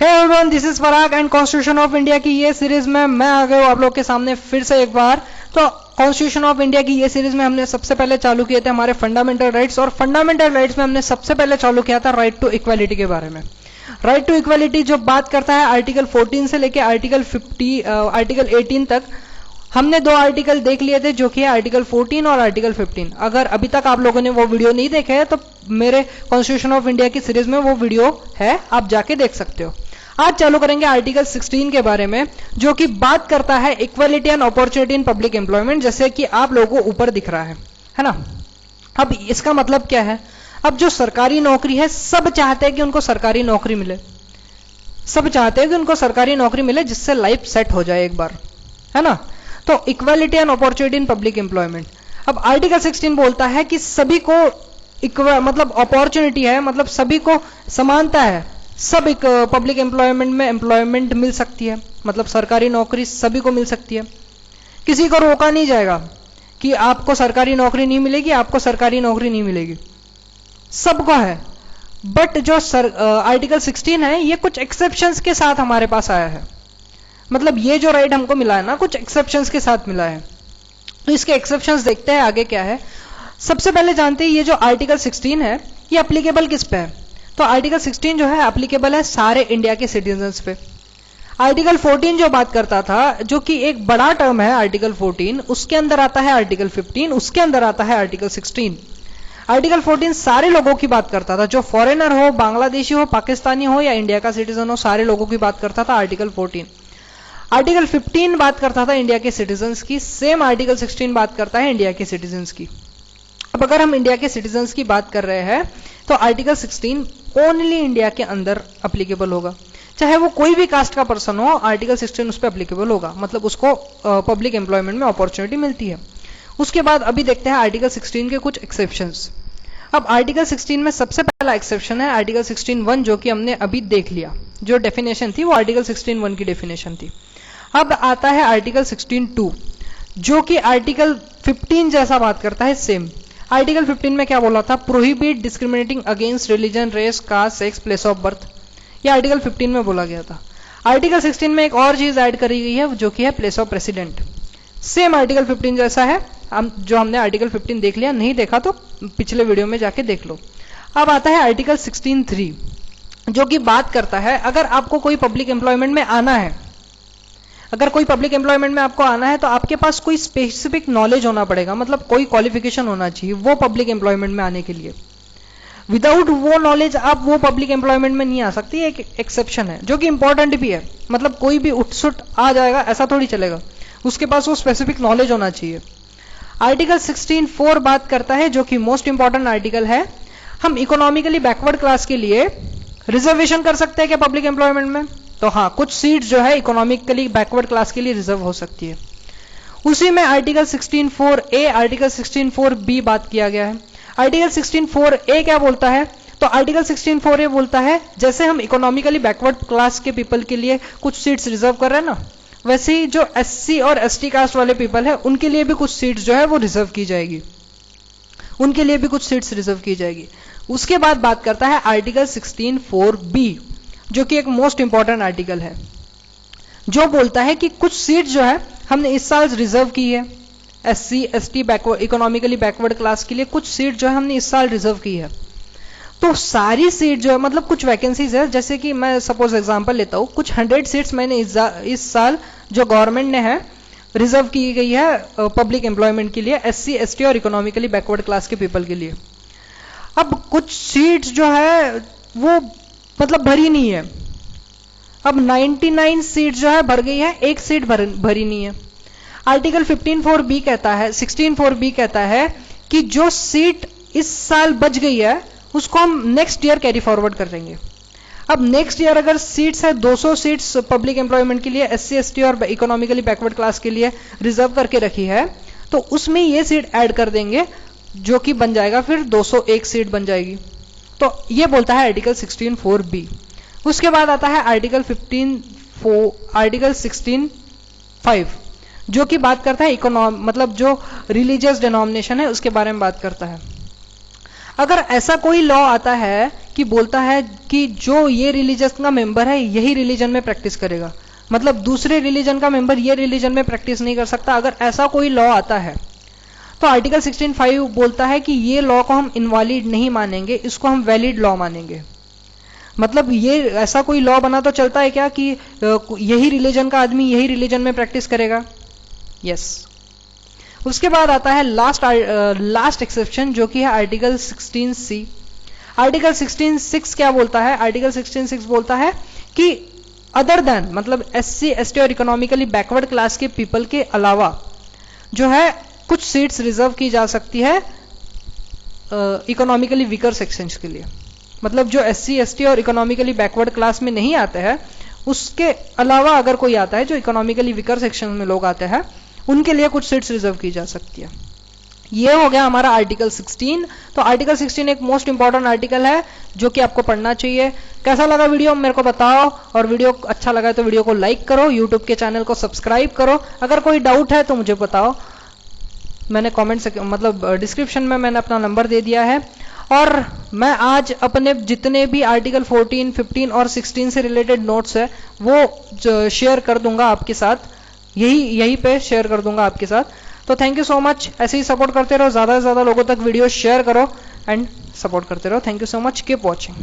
Hey everyone, this is Parag and constitution of India की ये series में मैं आ गया हूँ आप लोग के सामने फिर से एक बार। तो कॉन्स्टिट्यूशन ऑफ इंडिया की ये सीरीज में हमने सबसे पहले चालू किए थे हमारे फंडामेंटल राइट्स, और फंडामेंटल राइट्स में हमने सबसे पहले चालू किया था राइट टू इक्वालिटी के बारे में। राइट टू इक्वालिटी जो बात करता है आर्टिकल 14 से लेके आर्टिकल 18 तक। हमने दो आर्टिकल देख लिए थे जो कि है आर्टिकल 14 और आर्टिकल 15। अगर अभी तक आप लोगों ने वो वीडियो नहीं देखे है तो मेरे कॉन्स्टिट्यूशन ऑफ इंडिया की सीरीज में वो वीडियो है, आप जाके देख सकते हो। आज चालू करेंगे आर्टिकल 16 के बारे में जो कि बात करता है equality and opportunity in public employment, जैसे कि आप लोगों को ऊपर दिख रहा है ना। अब इसका मतलब क्या है? अब जो सरकारी नौकरी है सब चाहते हैं कि उनको सरकारी नौकरी मिले, सब चाहते हैं कि उनको सरकारी नौकरी मिले जिससे लाइफ सेट हो जाए एक बार, है ना। तो equality and opportunity in public employment. अब आर्टिकल 16 बोलता है कि सभी को मतलब अपॉर्चुनिटी है, मतलब सभी को समानता है, सब एक पब्लिक एम्प्लॉयमेंट में एम्प्लॉयमेंट मिल सकती है, मतलब सरकारी नौकरी सभी को मिल सकती है। किसी को रोका नहीं जाएगा कि आपको सरकारी नौकरी नहीं मिलेगी, आपको सरकारी नौकरी नहीं मिलेगी, सबको है। बट जो आर्टिकल 16 है ये कुछ एक्सेप्शंस के साथ हमारे पास आया है, मतलब ये जो राइट हमको मिला है ना कुछ एक्सेप्शंस के साथ मिला है। तो इसके एक्सेप्शंस देखते हैं आगे क्या है। सबसे पहले जानते हैं ये जो आर्टिकल 16 है ये एप्लीकेबल किस पे है। तो आर्टिकल 16 जो है एप्लीकेबल है सारे इंडिया के सिटीजन्स पे। आर्टिकल 14 जो बात करता था, जो कि एक बड़ा टर्म है आर्टिकल 14, उसके अंदर आता है आर्टिकल 15, उसके अंदर आता है आर्टिकल 16। आर्टिकल 14 सारे लोगों की बात करता था, जो फॉरेनर हो, बांग्लादेशी हो, पाकिस्तानी हो या इंडिया का सिटीजन हो, सारे लोगों की बात करता था आर्टिकल 14। आर्टिकल 15 बात करता था इंडिया के सिटीजन्स की, सेम आर्टिकल 16 बात करता है इंडिया के सिटीजन्स की। अब अगर हम इंडिया के सिटीजन्स की बात कर रहे हैं तो आर्टिकल 16 ओनली इंडिया के अंदर अप्लीकेबल होगा, चाहे वो कोई भी कास्ट का पर्सन हो, आर्टिकल 16 उस पर अप्लीकेबल होगा, मतलब उसको पब्लिक एम्प्लॉयमेंट में अपॉर्चुनिटी मिलती है। उसके बाद अभी देखते हैं आर्टिकल 16 के कुछ एक्सेप्शंस। अब आर्टिकल 16 में सबसे पहला एक्सेप्शन है आर्टिकल 16(1) जो कि हमने अभी देख लिया, जो डेफिनेशन थी वो आर्टिकल 16(1) की डेफिनेशन थी। अब आता है आर्टिकल 16(2) जो कि आर्टिकल 15 जैसा बात करता है सेम। आर्टिकल 15 में क्या बोला था? Prohibit discriminating against religion, race, caste, sex, place of birth, ये आर्टिकल 15 में बोला गया था। आर्टिकल 16 में एक और चीज ऐड करी गई है जो कि है place of president. Same article 15 जैसा है, जो हमने आर्टिकल 15 देख लिया, नहीं देखा तो पिछले वीडियो में जाके देख लो। अब आता है आर्टिकल 16(3) जो कि बात करता है अगर आपको कोई पब्लिक एम्प्लॉयमेंट में आना है, अगर कोई पब्लिक एम्प्लॉयमेंट में आपको आना है तो आपके पास कोई स्पेसिफिक नॉलेज होना पड़ेगा, मतलब कोई क्वालिफिकेशन होना चाहिए वो पब्लिक एम्प्लॉयमेंट में आने के लिए। विदाउट वो नॉलेज आप वो पब्लिक एम्प्लॉयमेंट में नहीं आ सकती, एक एक्सेप्शन है जो कि इंपॉर्टेंट भी है, मतलब कोई भी उठसुट आ जाएगा ऐसा थोड़ी चलेगा, उसके पास वो स्पेसिफिक नॉलेज होना चाहिए। आर्टिकल 16(4) बात करता है, जो कि मोस्ट इंपॉर्टेंट आर्टिकल है, हम इकोनॉमिकली बैकवर्ड क्लास के लिए रिजर्वेशन कर सकते हैं क्या पब्लिक एम्प्लॉयमेंट में? तो हाँ, कुछ सीट जो है इकोनॉमिकली बैकवर्ड क्लास के लिए रिजर्व हो सकती है। उसी में आर्टिकल 16(4)(a), आर्टिकल 16(4)(b) बात किया गया है। आर्टिकल 16(4)(a) क्या बोलता है? तो आर्टिकल 16(4)(a) बोलता है जैसे हम इकोनॉमिकली बैकवर्ड क्लास के पीपल के लिए कुछ सीट्स रिजर्व कर रहे हैं ना, वैसे ही जो SC और ST कास्ट वाले पीपल है उनके लिए भी कुछ सीट्स जो है वो रिजर्व की जाएगी, उनके लिए भी कुछ सीट्स रिजर्व की जाएगी। उसके बाद बात करता है आर्टिकल 16(4)(b) जो कि एक मोस्ट इंपॉर्टेंट आर्टिकल है, जो बोलता है कि कुछ सीट जो है हमने इस साल रिजर्व की है, SC ST economically backward class के लिए कुछ सीट जो है हमने इस साल रिजर्व की है। तो सारी सीट जो है, मतलब कुछ वैकेंसीज है, जैसे कि मैं सपोज एग्जांपल लेता हूं, कुछ 100 सीट्स मैंने इस साल जो गवर्नमेंट ने है रिजर्व की गई है पब्लिक एम्प्लॉयमेंट के लिए, SC ST और इकोनॉमिकली बैकवर्ड क्लास के पीपल के लिए। अब कुछ सीट्स जो है वो मतलब भरी नहीं है, अब 99 सीट जो है भर गई है, एक सीट भरी नहीं है। आर्टिकल 15(4)(b) कहता है, 16(4)(b) कहता है कि जो सीट इस साल बच गई है उसको हम नेक्स्ट ईयर कैरी फॉरवर्ड कर देंगे। अब नेक्स्ट ईयर अगर सीट्स है 200 सीट्स पब्लिक एम्प्लॉयमेंट के लिए SC ST और इकोनॉमिकली बैकवर्ड क्लास के लिए रिजर्व करके रखी है, तो उसमें ये सीट ऐड कर देंगे जो कि बन जाएगा फिर 201 सीट बन जाएगी। तो ये बोलता है आर्टिकल 16(4)(b). उसके बाद आता है आर्टिकल 16(5) जो कि बात करता है मतलब जो रिलीजियस डिनोमिनेशन है उसके बारे में बात करता है। अगर ऐसा कोई लॉ आता है कि बोलता है कि जो ये रिलीजन का मेंबर है यही रिलीजन में प्रैक्टिस करेगा, मतलब दूसरे रिलीजन का मेंबर ये रिलीजन में प्रैक्टिस नहीं कर सकता, अगर ऐसा कोई लॉ आता है तो आर्टिकल 16(5) बोलता है कि ये लॉ को हम इनवैलिड नहीं मानेंगे, इसको हम वैलिड लॉ मानेंगे। मतलब ये ऐसा कोई लॉ बना तो चलता है क्या कि यही रिलीजन का आदमी यही रिलीजन में प्रैक्टिस करेगा? यस। उसके बाद आता है लास्ट एक्सेप्शन जो कि है आर्टिकल 16(c). आर्टिकल 16(6) क्या बोलता है? आर्टिकल 16(6) बोलता है कि अदर देन, मतलब SC, ST और इकोनॉमिकली बैकवर्ड क्लास के पीपल के अलावा जो है कुछ सीट्स रिजर्व की जा सकती है इकोनॉमिकली वीकर सेक्शंस के लिए। मतलब जो SC, ST और इकोनॉमिकली बैकवर्ड क्लास में नहीं आते हैं उसके अलावा अगर कोई आता है जो इकोनॉमिकली वीकर सेक्शन में लोग आते हैं उनके लिए कुछ सीट्स रिजर्व की जा सकती है। ये हो गया हमारा आर्टिकल 16। तो आर्टिकल 16 एक मोस्ट इंपॉर्टेंट आर्टिकल है जो कि आपको पढ़ना चाहिए। कैसा लगा वीडियो मेरे को बताओ, और वीडियो अच्छा लगा तो वीडियो को लाइक करो, यूट्यूब के चैनल को सब्सक्राइब करो। अगर कोई डाउट है तो मुझे बताओ, मैंने कमेंट से मतलब डिस्क्रिप्शन में मैंने अपना नंबर दे दिया है। और मैं आज अपने जितने भी आर्टिकल 14, 15 और 16 से रिलेटेड नोट्स है वो शेयर कर दूंगा आपके साथ, यही पे शेयर कर दूंगा आपके साथ। तो थैंक यू सो मच, ऐसे ही सपोर्ट करते रहो, ज्यादा से ज्यादा लोगों तक वीडियो शेयर करो एंड सपोर्ट करते रहो। Thank you so much, keep watching.